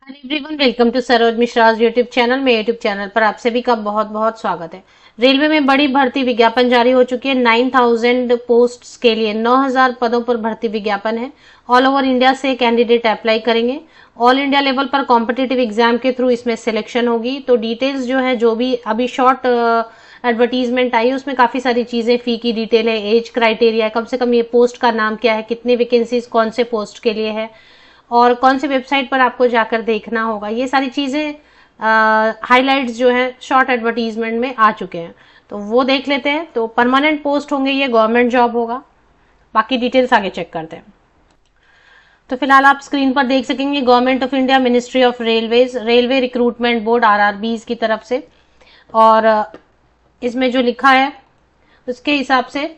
Everyone welcome to Saroj Mishra's YouTube channel में YouTube channel पर आप सभी का बहुत बहुत स्वागत है। रेलवे में बड़ी भर्ती विज्ञापन जारी हो चुकी है। 9000 पोस्ट्स के लिए 9000 पदों पर भर्ती विज्ञापन है। ऑल ओवर इंडिया से कैंडिडेट अप्लाई करेंगे। ऑल इंडिया लेवल पर कॉम्पिटिटिव एग्जाम के थ्रू इसमें सिलेक्शन होगी। तो डिटेल्स जो है, जो भी अभी शॉर्ट एडवर्टीजमेंट आई है उसमें काफी सारी चीजें, फी की डिटेल है, एज क्राइटेरिया, कम से कम ये पोस्ट का नाम क्या है, कितनी वैकेंसीज कौन से पोस्ट के लिए है और कौन सी वेबसाइट पर आपको जाकर देखना होगा, ये सारी चीजें हाइलाइट्स जो है शॉर्ट एडवर्टीजमेंट में आ चुके हैं। तो वो देख लेते हैं। तो परमानेंट पोस्ट होंगे, ये गवर्नमेंट जॉब होगा। बाकी डिटेल्स आगे चेक करते हैं। तो फिलहाल आप स्क्रीन पर देख सकेंगे government of India, ministry of railways, railway recruitment board RRBs की तरफ से। और इसमें जो लिखा है उसके हिसाब से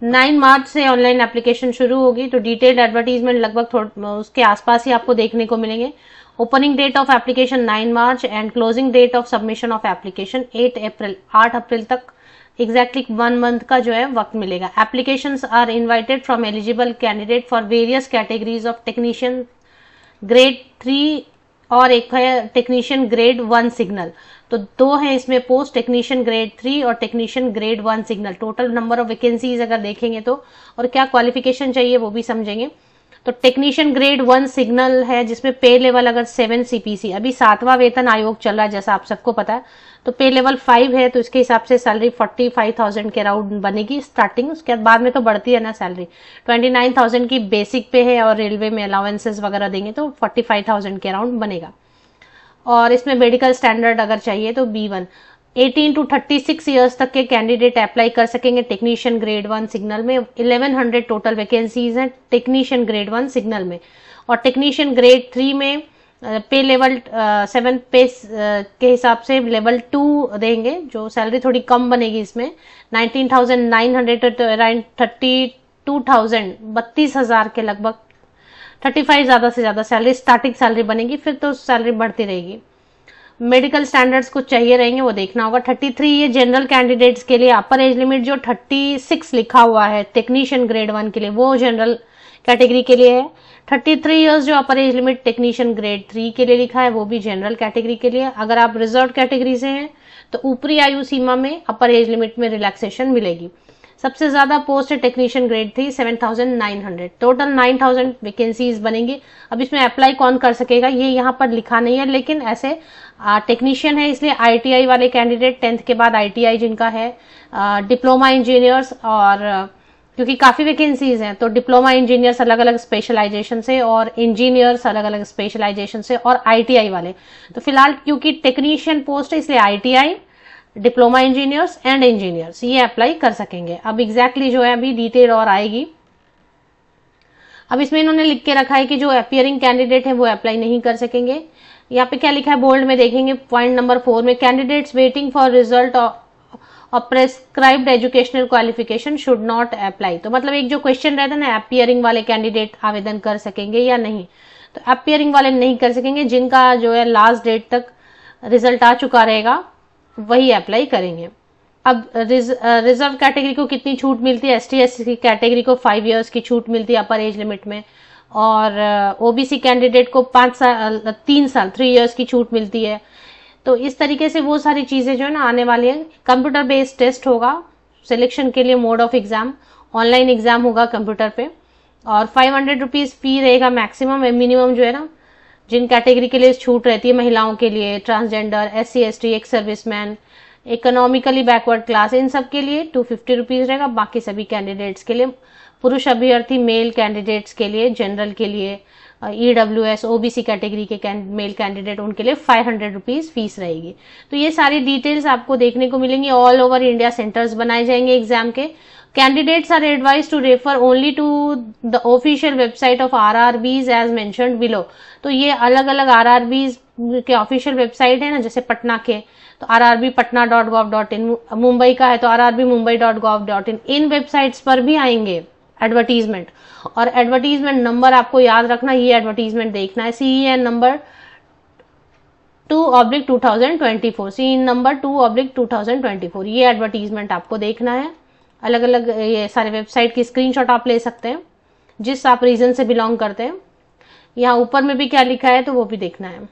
9 मार्च से ऑनलाइन एप्लीकेशन शुरू होगी। तो डिटेल्ड एडवर्टीजमेंट लगभग उसके आसपास ही आपको देखने को मिलेंगे। Opening date of application 9 March and closing date of submission of application 8 April, 8 April तक एग्जैक्टली 1 मंथ का जो है वक्त मिलेगा। Applications are invited from eligible candidate for various categories of technician grade 3 और एक है टेक्नीशियन ग्रेड 1 सिग्नल। तो दो है इसमें पोस्ट, टेक्नीशियन ग्रेड 3 और technician grade 1 signal. Total number of vacancies अगर देखेंगे तो, और क्या क्वालिफिकेशन चाहिए वो भी समझेंगे। तो टेक्नीशियन ग्रेड 1 सिग्नल है जिसमें पे लेवल अगर 7 सीपीसी, अभी 7वां वेतन आयोग चल रहा है जैसा आप सबको पता है, तो पे लेवल 5 है। तो इसके हिसाब से सैलरी 45,000 के अराउंड बनेगी स्टार्टिंग। उसके बाद में तो बढ़ती है ना सैलरी। 29,000 की बेसिक पे है और रेलवे में अलाउंसेस वगैरह देंगे तो 45,000 के अराउंड बनेगा। और इसमें मेडिकल स्टैंडर्ड अगर चाहिए तो B1। 18 to 36 ईयर्स तक के कैंडिडेट अप्लाई कर सकेंगे टेक्नीशियन ग्रेड 1 सिग्नल में। 1100 टोटल वैकेंसीज हैं टेक्नीशियन ग्रेड 1 सिग्नल में। और टेक्नीशियन ग्रेड 3 में पे लेवल 7 पे के हिसाब से लेवल 2 देंगे, जो सैलरी थोड़ी कम बनेगी इसमें। 19,900 to अराउंड 32,000, 32,000 के लगभग, 35 ज्यादा से ज्यादा सैलरी स्टार्टिंग सैलरी बनेगी, फिर तो सैलरी बढ़ती रहेगी। मेडिकल स्टैंडर्ड्स कुछ चाहिए रहेंगे, वो देखना होगा। 33 ये जनरल कैंडिडेट्स के लिए। अपर एज लिमिट जो 36 लिखा हुआ है टेक्नीशियन ग्रेड 1 के लिए वो जनरल कैटेगरी के लिए है। 33 इयर्स जो अपर एज लिमिट टेक्नीशियन ग्रेड 3 के लिए लिखा है वो भी जनरल कैटेगरी के लिए। अगर आप रिजर्व कैटेगरी से हैं तो ऊपरी आयु सीमा में अपर एज लिमिट में रिलैक्सेशन मिलेगी। सबसे ज्यादा पोस्ट है टेक्नीशियन ग्रेड 3, 7,900। टोटल 9,000 वैकेंसीज बनेंगी। अब इसमें अप्लाई कौन कर सकेगा ये यहाँ पर लिखा नहीं है, लेकिन ऐसे टेक्नीशियन है इसलिए आईटीआई वाले कैंडिडेट, 10th के बाद आईटीआई जिनका है, डिप्लोमा इंजीनियर्स, और क्योंकि काफी वैकेंसीज हैं तो डिप्लोमा इंजीनियर्स अलग अलग स्पेशलाइजेशन से और इंजीनियर्स अलग अलग स्पेशलाइजेशन से और आईटीआई वाले। तो फिलहाल क्योंकि टेक्नीशियन पोस्ट है इसलिए ITI, diploma engineers and engineers ये अप्लाई कर सकेंगे। अब एग्जैक्टली जो है अभी डिटेल और आएगी। अब इसमें इन्होंने लिख के रखा है कि जो अपियरिंग कैंडिडेट है वो अप्लाई नहीं कर सकेंगे। यहाँ पे क्या लिखा है बोल्ड में देखेंगे, पॉइंट नंबर 4 में, कैंडिडेट्स वेटिंग फॉर रिजल्ट और prescribed educational qualification should not apply. तो मतलब एक जो क्वेश्चन रहता है ना, अपियरिंग वाले कैंडिडेट आवेदन कर सकेंगे या नहीं, तो अपियरिंग वाले नहीं कर सकेंगे। जिनका जो है लास्ट डेट तक रिजल्ट आ चुका रहेगा वही अप्लाई करेंगे। अब रिजर्व कैटेगरी को कितनी छूट मिलती है? एसटी एससी कैटेगरी को 5 इयर्स की छूट मिलती है अपर एज लिमिट में, और ओबीसी कैंडिडेट को 3 साल 3 इयर्स की छूट मिलती है। तो इस तरीके से वो सारी चीजें जो है ना आने वाली है। कंप्यूटर बेस्ड टेस्ट होगा सिलेक्शन के लिए। Mode of exam online exam होगा कंप्यूटर पे, और 500 रुपीज फी रहेगा मैक्सिमम। मिनिमम जो है ना, जिन कैटेगरी के लिए छूट रहती है, महिलाओं के लिए, transgender, SC ST, ex serviceman, economically backward class, इन सब के लिए 250 रुपीज रहेगा। बाकी सभी कैंडिडेट्स के लिए, पुरुष अभ्यर्थी मेल कैंडिडेट्स के लिए, जनरल के लिए, EWS OBC कैटेगरी के मेल कैंडिडेट उनके लिए 500 रुपीज फीस रहेगी। तो ये सारी डिटेल्स आपको देखने को मिलेंगी। ऑल ओवर इंडिया सेंटर्स बनाए जाएंगे एग्जाम के। Candidates are advised to refer only to the official website of RRBs as mentioned below। तो ये अलग अलग RRBs के ऑफिशियल वेबसाइट है ना, जैसे पटना के तो rrbpatna.gov.in, मुंबई का है तो rrbmumbai.gov.in, इन वेबसाइट्स पर भी आएंगे एडवर्टीजमेंट। और एडवर्टीजमेंट नंबर आपको याद रखना, ये एडवर्टीजमेंट देखना है CEN नंबर 2/2024, CEN नंबर 2/2024, ये एडवर्टीजमेंट आपको देखना है। अलग अलग ये सारे वेबसाइट की स्क्रीनशॉट आप ले सकते हैं जिस आप रीजन से बिलोंग करते हैं। यहाँ ऊपर में भी क्या लिखा है तो वो भी देखना है।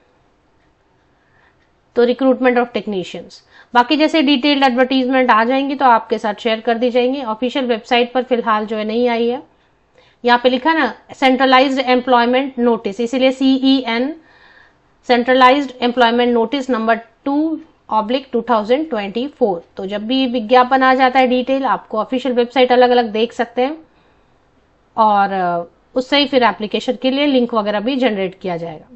तो रिक्रूटमेंट ऑफ टेक्नीशियंस, बाकी जैसे डिटेल्ड एडवर्टीजमेंट आ जाएंगी तो आपके साथ शेयर कर दी जाएंगी। ऑफिशियल वेबसाइट पर फिलहाल जो है नहीं आई है। यहाँ पे लिखा ना सेंट्रलाइज्ड एम्प्लॉयमेंट नोटिस, इसीलिए CEN centralised employment notice number 2/2024। तो जब भी विज्ञापन आ जाता है डिटेल, आपको ऑफिशियल वेबसाइट अलग अलग देख सकते हैं और उससे ही फिर एप्लीकेशन के लिए लिंक वगैरह भी जनरेट किया जाएगा।